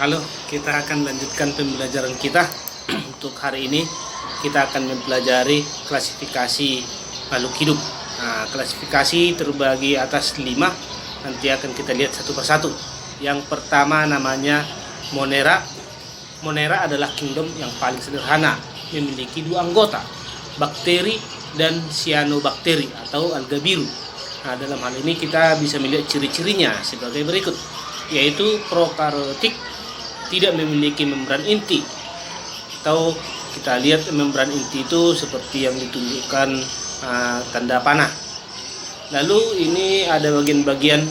Halo, kita akan lanjutkan pembelajaran kita. Untuk hari ini kita akan mempelajari klasifikasi makhluk hidup. Nah, klasifikasi terbagi atas 5. Nanti akan kita lihat satu persatu. Yang pertama namanya Monera. Monera adalah kingdom yang paling sederhana, memiliki 2 anggota, bakteri dan cyanobacteria atau alga biru. Nah, dalam hal ini kita bisa melihat ciri-cirinya sebagai berikut, yaitu prokaryotik, tidak memiliki membran inti, atau kita lihat membran inti itu seperti yang ditunjukkan tanda panah. Lalu ini ada bagian-bagian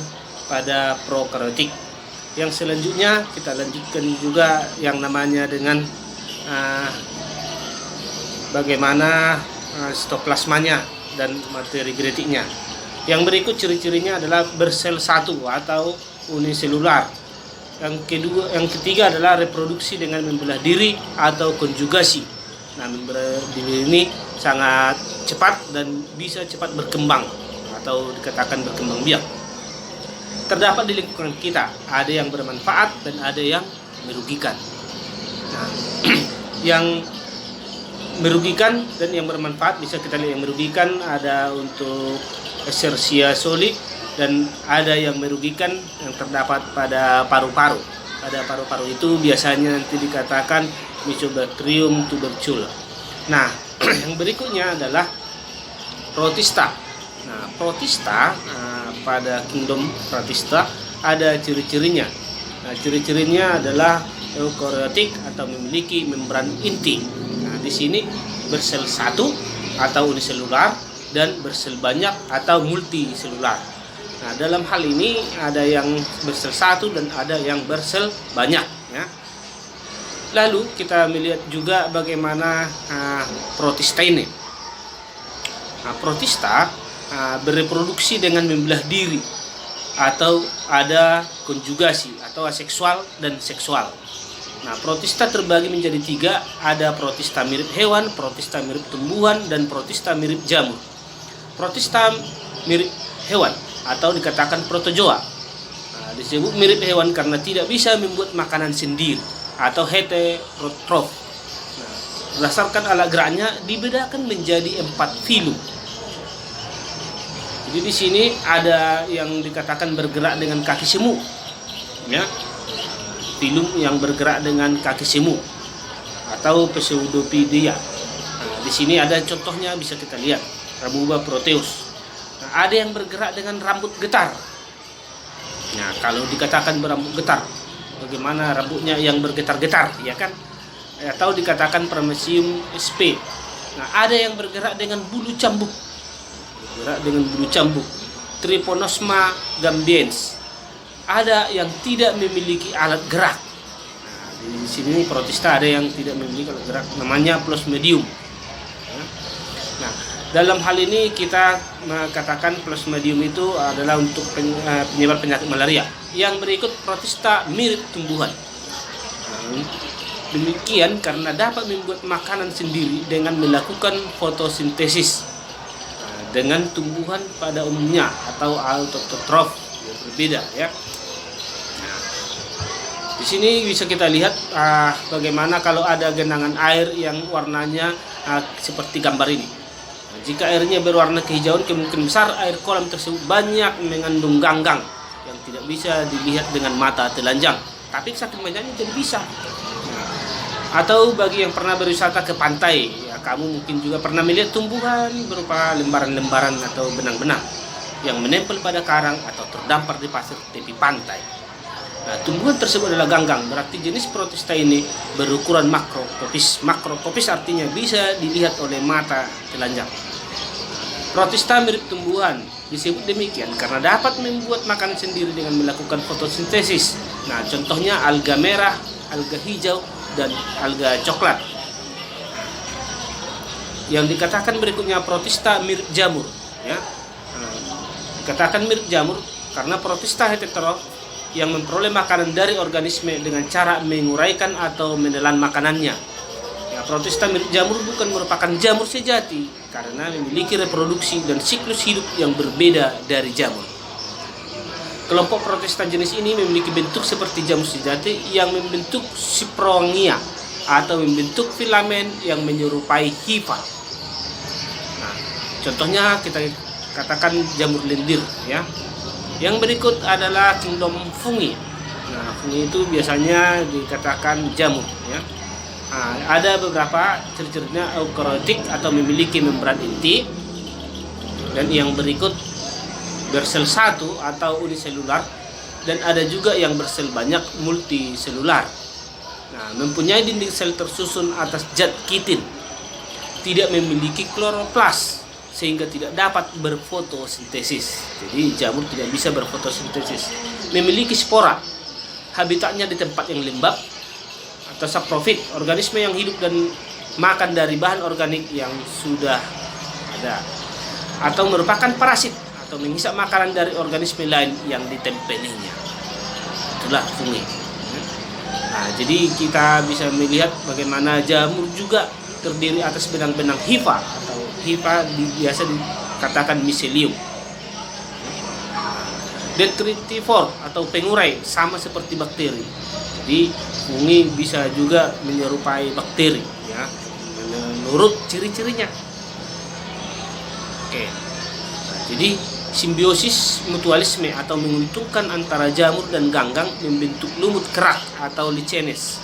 pada prokaryotik. Yang selanjutnya kita lanjutkan juga yang namanya dengan bagaimana sitoplasmanya dan materi genetiknya. Yang berikut ciri-cirinya adalah bersel satu atau uniselular. Yang ketiga adalah reproduksi dengan membelah diri atau konjugasi. Nah, membelah diri ini sangat cepat dan bisa cepat berkembang atau dikatakan berkembang biak. Terdapat di lingkungan kita, ada yang bermanfaat dan ada yang merugikan. Nah, yang merugikan dan yang bermanfaat bisa kita lihat. Yang merugikan ada untuk Escherichia coli, dan ada yang merugikan yang terdapat pada paru-paru. Pada paru-paru itu biasanya nanti dikatakan Mycobacterium tuberculum. Nah, yang berikutnya adalah protista. Nah, protista pada kingdom protista ada ciri-cirinya. Nah, ciri-cirinya adalah eukaryotik atau memiliki membran inti. Nah, di sini bersel satu atau uniselular dan bersel banyak atau multiselular. Nah, dalam hal ini ada yang bersel satu dan ada yang bersel banyak, ya. Lalu kita melihat juga bagaimana protista ini. Nah, protista bereproduksi dengan membelah diri atau ada konjugasi atau aseksual dan seksual. Nah, protista terbagi menjadi 3, ada protista mirip hewan, protista mirip tumbuhan, dan protista mirip jamur. Protista mirip hewan atau dikatakan protozoa. Nah, disebut mirip hewan karena tidak bisa membuat makanan sendiri atau heterotrof. Nah, berdasarkan alat geraknya dibedakan menjadi 4 filum. Jadi di sini ada yang dikatakan bergerak dengan kaki semu, ya. Filum yang bergerak dengan kaki semu atau Pseudopodia. Nah, di sini ada contohnya bisa kita lihat, Rabuba proteus. Nah, ada yang bergerak dengan rambut getar. Nah, kalau dikatakan berambut getar, bagaimana rambutnya yang bergetar-getar, ya kan? Atau dikatakan Paramecium sp. Nah, ada yang bergerak dengan bulu cambuk. Bergerak dengan bulu cambuk, Trypanosoma gambiensis. Ada yang tidak memiliki alat gerak. Nah, di sini protista ada yang tidak memiliki alat gerak, namanya Plasmodium. Nah, dalam hal ini kita katakan Plasmodium itu adalah untuk penyebar penyakit malaria. Yang berikut protista mirip tumbuhan. Nah, demikian karena dapat membuat makanan sendiri dengan melakukan fotosintesis. Nah, dengan tumbuhan pada umumnya atau autotrof yang berbeda, ya. Nah, di sini bisa kita lihat bagaimana kalau ada genangan air yang warnanya seperti gambar ini. Jika airnya berwarna kehijauan, kemungkinan besar air kolam tersebut banyak mengandung ganggang yang tidak bisa dilihat dengan mata telanjang, tapi saking banyaknya jadi bisa. Atau bagi yang pernah berwisata ke pantai, ya, kamu mungkin juga pernah melihat tumbuhan berupa lembaran-lembaran atau benang-benang yang menempel pada karang atau terdampar di pasir tepi pantai. Nah, tumbuhan tersebut adalah ganggang, berarti jenis protista ini berukuran makrotopis. Makrotopis artinya bisa dilihat oleh mata telanjang. Protista mirip tumbuhan disebut demikian karena dapat membuat makanan sendiri dengan melakukan fotosintesis. Nah, contohnya alga merah, alga hijau, dan alga coklat. Yang dikatakan berikutnya protista mirip jamur, ya. Nah, dikatakan mirip jamur karena protista heterotrof yang memperoleh makanan dari organisme dengan cara menguraikan atau menelan makanannya. Ya, protista mirip jamur bukan merupakan jamur sejati karena memiliki reproduksi dan siklus hidup yang berbeda dari jamur. Kelompok Protestan jenis ini memiliki bentuk seperti jamur sejati yang membentuk sporonia atau membentuk filamen yang menyerupai hifa. Nah, contohnya kita katakan jamur lendir ya. Yang berikut adalah kingdom fungi. Nah, fungi itu biasanya dikatakan jamur ya. Nah, ada beberapa ciri-cirinya eukariotik atau memiliki membran inti. Dan yang berikut bersel satu atau uniselular, dan ada juga yang bersel banyak multiselular. Nah, mempunyai dinding sel tersusun atas zat kitin, tidak memiliki kloroplas sehingga tidak dapat berfotosintesis. Jadi jamur tidak bisa berfotosintesis. Memiliki spora, habitatnya di tempat yang lembab atau saprofit, organisme yang hidup dan makan dari bahan organik yang sudah ada, atau merupakan parasit atau menghisap makanan dari organisme lain yang ditempelinya. Itulah fungi. Nah, jadi kita bisa melihat bagaimana jamur juga terdiri atas benang-benang hifa, atau hifa biasa dikatakan miselium. Detritivore atau pengurai, sama seperti bakteri. Jadi fungi bisa juga menyerupai bakteri ya, menurut ciri-cirinya. Oke. Nah, jadi simbiosis mutualisme atau menguntungkan antara jamur dan ganggang membentuk lumut kerak atau lichenes.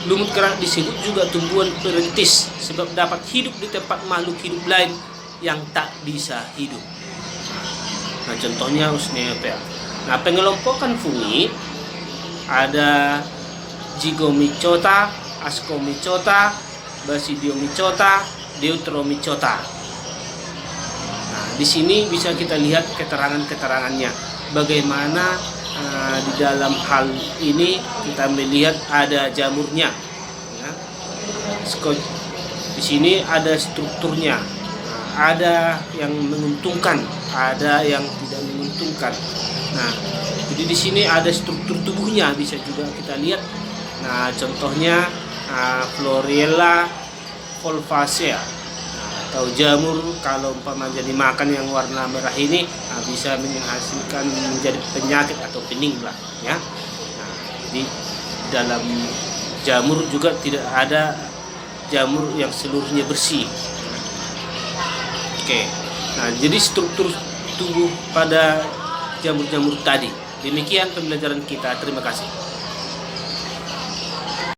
Lumut kerak disebut juga tumbuhan perintis sebab dapat hidup di tempat makhluk hidup lain yang tak bisa hidup. Nah, contohnya Usneothea. Nah, pengelompokan fungi ada Zygomycota, Ascomycota, Basidiomycota, Deuteromycota. Di sini bisa kita lihat keterangan-keterangannya. Bagaimana di dalam hal ini kita melihat ada jamurnya. Ya. Di sini ada strukturnya. Ada yang menguntungkan, ada yang tidak menguntungkan. Nah, jadi di sini ada struktur tubuhnya bisa juga kita lihat. Nah, contohnya Florella volvacea. Atau jamur kalau umpama jadi makan yang warna merah ini bisa menghasilkan menjadi penyakit atau pening lah ya. Nah, jadi dalam jamur juga tidak ada jamur yang seluruhnya bersih. Oke. Nah, jadi struktur tubuh pada jamur-jamur tadi. Demikian pembelajaran kita. Terima kasih.